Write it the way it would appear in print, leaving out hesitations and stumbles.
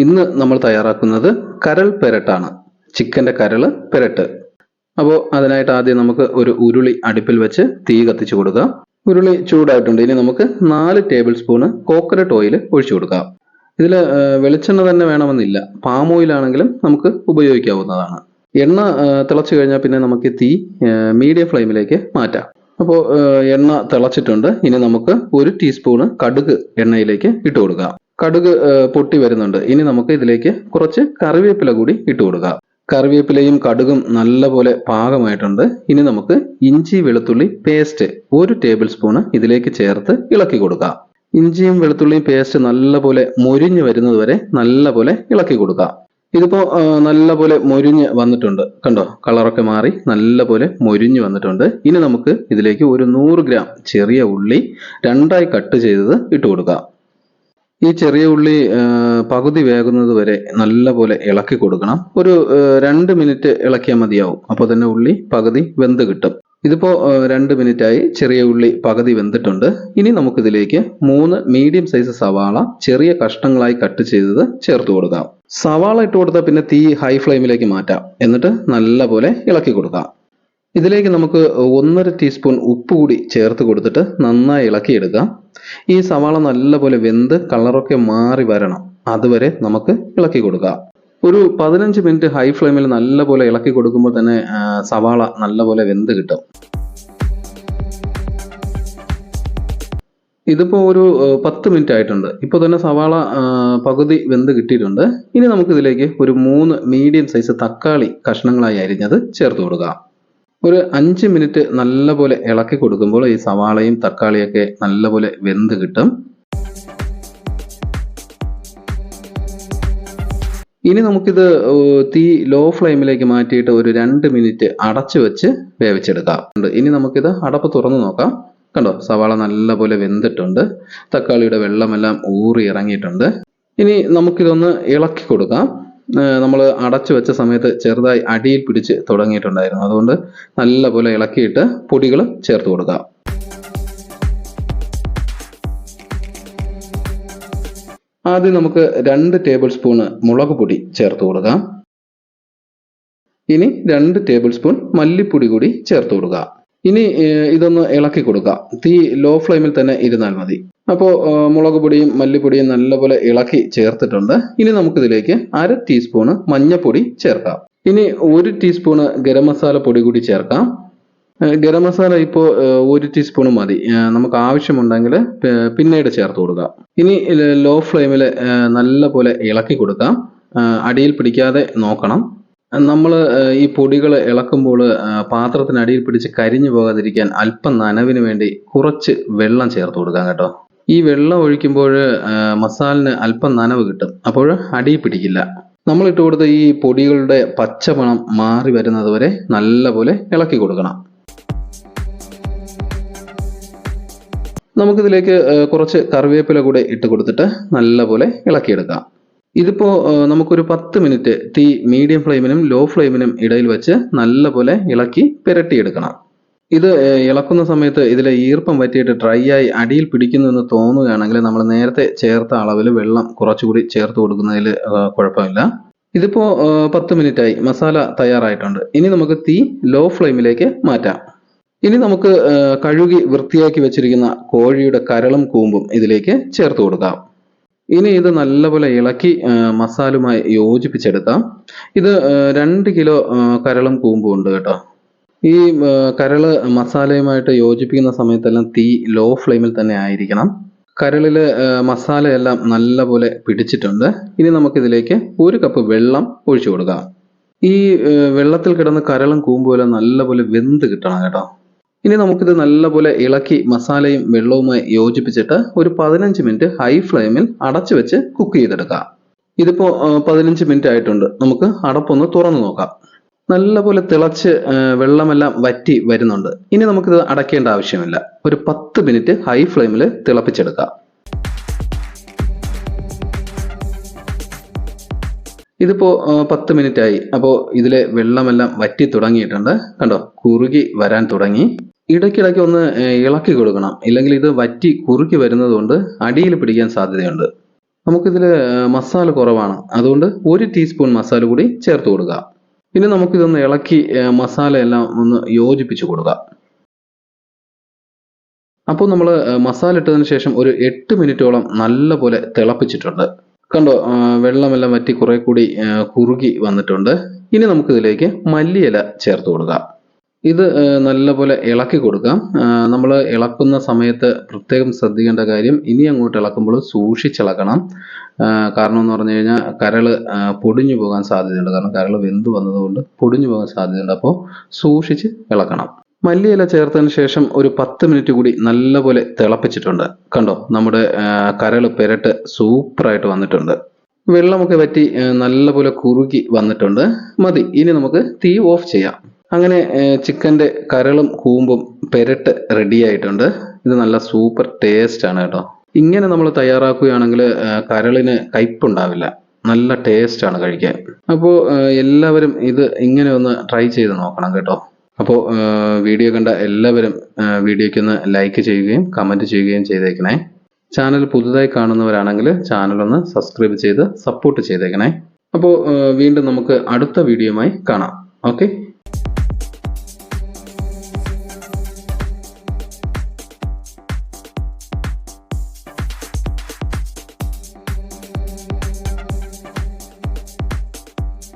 ഇന്ന് നമ്മൾ തയ്യാറാക്കുന്നത് കരൾ പെരട്ടാണ്. ചിക്കൻ്റെ കരൾ പെരട്ട്. അപ്പോൾ അതിനായിട്ട് ആദ്യം നമുക്ക് ഒരു ഉരുളി അടുപ്പിൽ വെച്ച് തീ കത്തിച്ചു കൊടുക്കുക. ഉരുളി ചൂടായിട്ടുണ്ട്. ഇനി നമുക്ക് 4 ടേബിൾ സ്പൂണ് കോക്കനട്ട് ഓയിൽ ഒഴിച്ചു കൊടുക്കാം. ഇതിൽ വെളിച്ചെണ്ണ തന്നെ വേണമെന്നില്ല, പാം ഓയിലാണെങ്കിലും നമുക്ക് ഉപയോഗിക്കാവുന്നതാണ്. എണ്ണ തിളച്ചു കഴിഞ്ഞാൽ പിന്നെ നമുക്ക് തീ മീഡിയം ഫ്ലെയിമിലേക്ക് മാറ്റാം. അപ്പോൾ എണ്ണ തിളച്ചിട്ടുണ്ട്. ഇനി നമുക്ക് 1 ടീസ്പൂണ് കടുക് എണ്ണയിലേക്ക് ഇട്ട് കൊടുക്കാം. കടുക് പൊട്ടി വരുന്നുണ്ട്. ഇനി നമുക്ക് ഇതിലേക്ക് കുറച്ച് കറിവേപ്പില കൂടി ഇട്ട് കൊടുക്കാം. കറിവേപ്പിലയും കടുകും നല്ലപോലെ പാകമായിട്ടുണ്ട്. ഇനി നമുക്ക് ഇഞ്ചി വെളുത്തുള്ളി പേസ്റ്റ് 1 ടേബിൾ സ്പൂണ് ഇതിലേക്ക് ചേർത്ത് ഇളക്കി കൊടുക്കാം. ഇഞ്ചിയും വെളുത്തുള്ളിയും പേസ്റ്റ് നല്ലപോലെ മൊരിഞ്ഞ് വരുന്നത് വരെ നല്ലപോലെ ഇളക്കി കൊടുക്കാം. ഇതിപ്പോ നല്ലപോലെ മൊരിഞ്ഞ് വന്നിട്ടുണ്ട്. കണ്ടോ, കളറൊക്കെ മാറി നല്ലപോലെ മൊരിഞ്ഞ് വന്നിട്ടുണ്ട്. ഇനി നമുക്ക് ഇതിലേക്ക് ഒരു 100 ഗ്രാം ചെറിയ ഉള്ളി 2ആയി കട്ട് ചെയ്തത് ഇട്ട് കൊടുക്കാം. ഈ ചെറിയ ഉള്ളി പകുതി വേകുന്നത് വരെ നല്ലപോലെ ഇളക്കി കൊടുക്കണം. ഒരു 2 മിനിറ്റ് ഇളക്കിയാൽ മതിയാവും. അപ്പോൾ തന്നെ ഉള്ളി പകുതി വെന്ത് കിട്ടും. ഇതിപ്പോ 2 മിനിറ്റായി. ചെറിയ ഉള്ളി പകുതി വെന്തിട്ടുണ്ട്. ഇനി നമുക്കിതിലേക്ക് 3 മീഡിയം സൈസ് സവാള ചെറിയ കഷ്ണങ്ങളായി കട്ട് ചെയ്തത് ചേർത്ത് കൊടുക്കാം. സവാള ഇട്ട് കൊടുത്താൽ പിന്നെ തീ ഹൈ ഫ്ലെയിമിലേക്ക് മാറ്റാം. എന്നിട്ട് നല്ലപോലെ ഇളക്കി കൊടുക്കാം. ഇതിലേക്ക് നമുക്ക് 1.5 ടീസ്പൂൺ ഉപ്പ് കൂടി ചേർത്ത് കൊടുത്തിട്ട് നന്നായി ഇളക്കിയെടുക്കാം. ഈ സവാള നല്ലപോലെ വെന്ത് കളറൊക്കെ മാറി വരണം. അതുവരെ നമുക്ക് ഇളക്കി കൊടുക്കാം. ഒരു 15 മിനിറ്റ് ഹൈ ഫ്ലെയിമിൽ നല്ലപോലെ ഇളക്കി കൊടുക്കുമ്പോൾ തന്നെ സവാള നല്ലപോലെ വെന്ത് കിട്ടും. ഇതിപ്പോൾ ഒരു 10 മിനിറ്റ് ആയിട്ടുണ്ട്. ഇപ്പോൾ തന്നെ സവാള പകുതി വെന്ത് കിട്ടിയിട്ടുണ്ട്. ഇനി നമുക്കിതിലേക്ക് ഒരു 3 മീഡിയം സൈസ് തക്കാളി കഷ്ണങ്ങളായി അരിഞ്ഞത് ചേർത്ത് കൊടുക്കാം. ഒരു 5 മിനിറ്റ് നല്ലപോലെ ഇളക്കി കൊടുക്കുമ്പോൾ ഈ സവാളയും തക്കാളിയൊക്കെ നല്ലപോലെ വെന്ത് കിട്ടും. ഇനി നമുക്കിത് തീ ലോ ഫ്ലെയിമിലേക്ക് മാറ്റിയിട്ട് ഒരു 2 മിനിറ്റ് അടച്ചു വെച്ച് വേവിച്ചെടുക്കാം. ഇനി നമുക്കിത് അടപ്പ് തുറന്നു നോക്കാം. കണ്ടോ, സവാള നല്ലപോലെ വെന്തിട്ടുണ്ട്. തക്കാളിയുടെ വെള്ളമെല്ലാം ഊറി ഇറങ്ങിയിട്ടുണ്ട്. ഇനി നമുക്കിതൊന്ന് ഇളക്കി കൊടുക്കാം. നമ്മൾ അടച്ചു വെച്ച സമയത്ത് ചെറുതായി അടിയിൽ പിടിച്ച് തുടങ്ങിയിട്ടുണ്ടായിരുന്നു. അതുകൊണ്ട് നല്ലപോലെ ഇളക്കിയിട്ട് പൊടികൾ ചേർത്ത് കൊടുക്കാം. ആദ്യം നമുക്ക് 2 ടേബിൾ സ്പൂണ് മുളക് പൊടി ചേർത്ത് കൊടുക്കാം. ഇനി 2 ടേബിൾ സ്പൂൺ മല്ലിപ്പൊടി കൂടി ചേർത്ത് കൊടുക്കാം. ഇനി ഇതൊന്ന് ഇളക്കി കൊടുക്കാം. തീ ലോ ഫ്ലെയിമിൽ തന്നെ ഇരുന്നാൽ മതി. അപ്പോൾ മുളക് പൊടിയും മല്ലിപ്പൊടിയും നല്ലപോലെ ഇളക്കി ചേർത്തിട്ടുണ്ട്. ഇനി നമുക്കിതിലേക്ക് 1/2 ടീസ്പൂണ് മഞ്ഞൾപ്പൊടി ചേർക്കാം. ഇനി 1 ടീസ്പൂണ് ഗരം മസാല പൊടി കൂടി ചേർക്കാം. ഗരം മസാല ഇപ്പോൾ 1 ടീസ്പൂൺ മതി. നമുക്ക് ആവശ്യമുണ്ടെങ്കിൽ പിന്നീട് ചേർത്ത് കൊടുക്കാം. ഇനി ലോ ഫ്ലെയിമിൽ നല്ലപോലെ ഇളക്കി കൊടുക്കാം. അടിയിൽ പിടിക്കാതെ നോക്കണം. നമ്മൾ ഈ പൊടികൾ ഇളക്കുമ്പോൾ പാത്രത്തിനടിയിൽ പിടിച്ച് കരിഞ്ഞു പോകാതിരിക്കാൻ അല്പം നനവിന് വേണ്ടി കുറച്ച് വെള്ളം ചേർത്ത് കൊടുക്കാം കേട്ടോ. ഈ വെള്ളം ഒഴിക്കുമ്പോൾ മസാലിന് അല്പം നനവ് കിട്ടും. അപ്പോൾ അടിയിൽ പിടിക്കില്ല. നമ്മൾ ഇട്ട് കൊടുത്ത ഈ പൊടികളുടെ പച്ചമണം മാറി വരുന്നത് വരെ നല്ലപോലെ ഇളക്കി കൊടുക്കണം. നമുക്കിതിലേക്ക് കുറച്ച് കറിവേപ്പില കൂടെ ഇട്ട് കൊടുത്തിട്ട് നല്ലപോലെ ഇളക്കിയെടുക്കാം. ഇതിപ്പോൾ നമുക്കൊരു 10 മിനിറ്റ് തീ മീഡിയം ഫ്ലെയിമിനും ലോ ഫ്ലെയിമിനും ഇടയിൽ വെച്ച് നല്ലപോലെ ഇളക്കി പുരട്ടിയെടുക്കണം. ഇത് ഇളക്കുന്ന സമയത്ത് ഇതിലെ ഈർപ്പം വറ്റിയിട്ട് ഡ്രൈ ആയി അടിയിൽ പിടിക്കുന്നു എന്ന് തോന്നുകയാണെങ്കിൽ നമ്മൾ നേരത്തെ ചേർത്ത അളവിൽ വെള്ളം കുറച്ചുകൂടി ചേർത്ത് കൊടുക്കുന്നതിൽ കുഴപ്പമില്ല. ഇതിപ്പോൾ 10 മിനിറ്റായി. മസാല തയ്യാറായിട്ടുണ്ട്. ഇനി നമുക്ക് തീ ലോ ഫ്ലെയിമിലേക്ക് മാറ്റാം. ഇനി നമുക്ക് കഴുകി വൃത്തിയാക്കി വെച്ചിരിക്കുന്ന കോഴിയുടെ കരളും കൂമ്പും ഇതിലേക്ക് ചേർത്ത് കൊടുക്കാം. ഇനി ഇത് നല്ലപോലെ ഇളക്കി മസാലുമായി യോജിപ്പിച്ചെടുക്കാം. ഇത് 2 കിലോ കരളും കൂമ്പും ഉണ്ട് കേട്ടോ. ഈ കരള് മസാലയുമായിട്ട് യോജിപ്പിക്കുന്ന സമയത്തെല്ലാം തീ ലോ ഫ്ലെയിമിൽ തന്നെ ആയിരിക്കണം. കരളിൽ മസാലയെല്ലാം നല്ലപോലെ പിടിച്ചിട്ടുണ്ട്. ഇനി നമുക്കിതിലേക്ക് 1 കപ്പ് വെള്ളം ഒഴിച്ചു കൊടുക്കാം. ഈ വെള്ളത്തിൽ കിടന്ന് കരളും കൂമ്പും നല്ലപോലെ വെന്ത് കിട്ടണം കേട്ടോ. ഇനി നമുക്കിത് നല്ലപോലെ ഇളക്കി മസാലയും വെള്ളവുമായി യോജിപ്പിച്ചിട്ട് ഒരു 15 മിനിറ്റ് ഹൈ ഫ്ലെയിമിൽ അടച്ചു വെച്ച് കുക്ക് ചെയ്തെടുക്കാം. ഇതിപ്പോൾ 15 മിനിറ്റ് ആയിട്ടുണ്ട്. നമുക്ക് അടപ്പൊന്ന് തുറന്നു നോക്കാം. നല്ലപോലെ തിളച്ച് വെള്ളമെല്ലാം വറ്റി വരുന്നുണ്ട്. ഇനി നമുക്കിത് അടയ്ക്കേണ്ട ആവശ്യമില്ല. ഒരു 10 മിനിറ്റ് ഹൈ ഫ്ലെയിമിൽ തിളപ്പിച്ചെടുക്കാം. ഇതിപ്പോൾ 10 മിനിറ്റ് ആയി. അപ്പോൾ ഇതിലെ വെള്ളമെല്ലാം വറ്റി തുടങ്ങിയിട്ടുണ്ട്. കണ്ടോ, കുറുകി വരാൻ തുടങ്ങി. ഇടയ്ക്കിടയ്ക്ക് ഒന്ന് ഇളക്കി കൊടുക്കണം. ഇല്ലെങ്കിൽ ഇത് വറ്റി കുറുക്കി വരുന്നത് കൊണ്ട് അടിയിൽ പിടിക്കാൻ സാധ്യതയുണ്ട്. നമുക്കിതിൽ മസാല കുറവാണ്, അതുകൊണ്ട് 1 ടീസ്പൂൺ മസാല കൂടി ചേർത്ത് കൊടുക്കുക. ഇനി നമുക്കിതൊന്ന് ഇളക്കി മസാല എല്ലാം ഒന്ന് യോജിപ്പിച്ച് കൊടുക്കുക. അപ്പോൾ നമ്മൾ മസാല ഇട്ടതിന് ശേഷം ഒരു 8 മിനിറ്റോളം നല്ലപോലെ തിളപ്പിച്ചിട്ടുണ്ട്. കണ്ടോ, വെള്ളമെല്ലാം വറ്റി കുറെ കൂടി കുറുകി വന്നിട്ടുണ്ട്. ഇനി നമുക്കിതിലേക്ക് മല്ലിയില ചേർത്ത് കൊടുക്കാം. ഇത് നല്ലപോലെ ഇളക്കി കൊടുക്കാം. നമ്മൾ ഇളക്കുന്ന സമയത്ത് പ്രത്യേകം ശ്രദ്ധിക്കേണ്ട കാര്യം, ഇനി അങ്ങോട്ട് ഇളക്കുമ്പോൾ സൂക്ഷിച്ചിളക്കണം. കാരണം എന്ന് പറഞ്ഞു കഴിഞ്ഞാൽ കരൾ പൊടിഞ്ഞു പോകാൻ സാധ്യതയുണ്ട്. കാരണം കരൾ വെന്ത് വന്നതുകൊണ്ട് പൊടിഞ്ഞു പോകാൻ സാധ്യതയുണ്ട്. അപ്പോൾ സൂക്ഷിച്ച് ഇളക്കണം. മല്ലിയില ചേർത്തതിന് ശേഷം ഒരു 10 മിനിറ്റ് കൂടി നല്ലപോലെ തിളപ്പിച്ചിട്ടുണ്ട്. കണ്ടോ, നമ്മുടെ കരൾ പെരട്ട് സൂപ്പറായിട്ട് വന്നിട്ടുണ്ട്. വെള്ളമൊക്കെ വറ്റി നല്ലപോലെ കുറുകി വന്നിട്ടുണ്ട്. മതി, ഇനി നമുക്ക് തീ ഓഫ് ചെയ്യാം. അങ്ങനെ ചിക്കൻ്റെ കരളും കൂമ്പും പെരട്ട് റെഡി ആയിട്ടുണ്ട്. ഇത് നല്ല സൂപ്പർ ടേസ്റ്റ് ആണ് കേട്ടോ. ഇങ്ങനെ നമ്മൾ തയ്യാറാക്കുകയാണെങ്കിൽ കരളിന് കയ്പുണ്ടാവില്ല, നല്ല ടേസ്റ്റ് ആണ് കഴിക്കാൻ. അപ്പോൾ എല്ലാവരും ഇത് ഇങ്ങനെ ഒന്ന് ട്രൈ ചെയ്ത് നോക്കണം കേട്ടോ. അപ്പോൾ വീഡിയോ കണ്ട എല്ലാവരും വീഡിയോയ്ക്ക് ഒന്ന് ലൈക്ക് ചെയ്യുകയും കമൻറ്റ് ചെയ്യുകയും ചെയ്തേക്കണേ. ചാനൽ പുതുതായി കാണുന്നവരാണെങ്കിൽ ചാനലൊന്ന് സബ്സ്ക്രൈബ് ചെയ്ത് സപ്പോർട്ട് ചെയ്തേക്കണേ. അപ്പോൾ വീണ്ടും നമുക്ക് അടുത്ത വീഡിയോയുമായി കാണാം. ഓക്കെ.